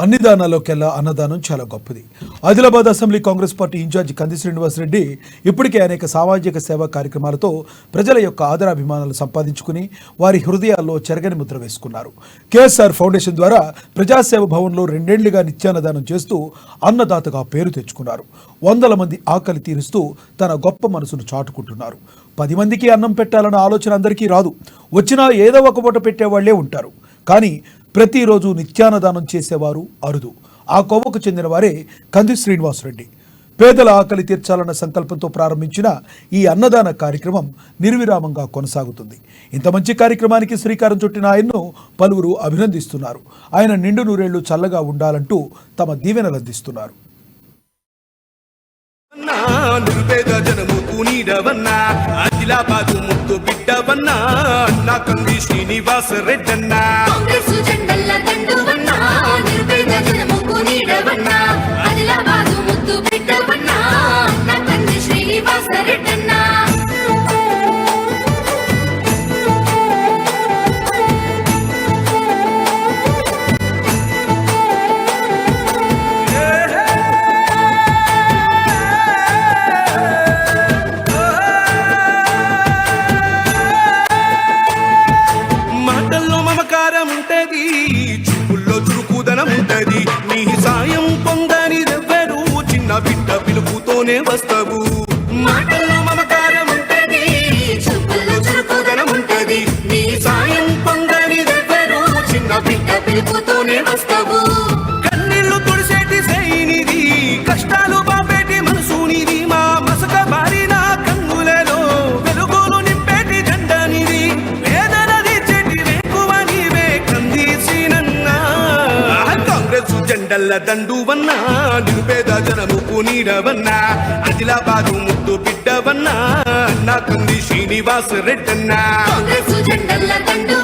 అన్ని దానాల్లోకెల్లా అన్నదానం చాలా గొప్పది. Adilabad assembly Congress party incharge Kandi Srinivasa Reddy ఇప్పటికే అనేక సామాజిక సేవా కార్యక్రమాలతో ప్రజల యొక్క ఆదరాభిమానాలు సంపాదించుకుని వారి హృదయాల్లో చెరగని ముద్ర వేసుకున్నారు. కేఎస్ఆర్ ఫౌండేషన్ ద్వారా ప్రజాసేవ భవన్లో 2 ఏళ్లుగా నిత్యాన్నదానం చేస్తూ అన్నదాతగా పేరు తెచ్చుకున్నారు. 100 మంది ఆకలి తీరుస్తూ తన గొప్ప మనసును చాటుకుంటున్నారు. 10 మందికి అన్నం పెట్టాలన్న ఆలోచన అందరికీ రాదు. వచ్చినా ఏదో ఒక పూట పెట్టేవాళ్లే ఉంటారు. కానీ ప్రతిరోజు నిత్యాన్నదానం చేసేవారు అరుదు. ఆ కోవకు చెందిన వారే కంది శ్రీనివాసరెడ్డి. పేదల ఆకలి తీర్చాలన్న సంకల్పంతో ప్రారంభించిన ఈ అన్నదాన కార్యక్రమం నిర్విరామంగా కొనసాగుతుంది. ఇంత మంచి కార్యక్రమానికి శ్రీకారం చుట్టిన ఆయన్ను పలువురు అభినందిస్తున్నారు. ఆయన నిండు నూరేళ్లు చల్లగా ఉండాలంటూ తమ దీవెనలు అందిస్తున్నారు. నిరుపేద జనముకు నీడవన్నా ఆదిలాబాదు ముద్దు బిడ్డవన్నా అన్నా కంది శ్రీనివాస రెడ్డన్నా కాంగ్రెస్ జెండల దండువన్నా నిరుపేద జనముకు నీడవన్నా ఆదిలాబాదు ముద్దు బిడ్డవన్నా అన్నా కంది శ్రీనివాస రెడ్డన్నా చూపుల్లో చురుకుదనం ఉంటది. నీ సాయం పొందనిదెవ్వరు చిన్న బిడ్డ పిలుపుతోనే వస్తావు. మాటల్లో మమకారం ఉంటది, చూపుల్లో చురుకుదనం ఉంటది. నీ సాయం పొందనిదెవ్వరు చిన్న బిడ్డ పిలుపుతోనే వస్తావు. కన్నీళ్లు తుడిసేటి సైనిది, కష్టాలు బాపేటి మనసునిది, మా మసక బారిన కన్నులలో వెలుగులు నింపేటి జెండనిది. వేదనది చెటి వేకువ నీవే కందిసినన్నా కాంగ్రెస్ జెండల దండువన్నా నిరుపేద జనముకు నీడవన్నా ఆదిలాబాదు ముద్దు బిడ్డవన్నా అన్నా కంది శ్రీనివాస రెడ్డన్నా కాంగ్రెస్ జెండల దండు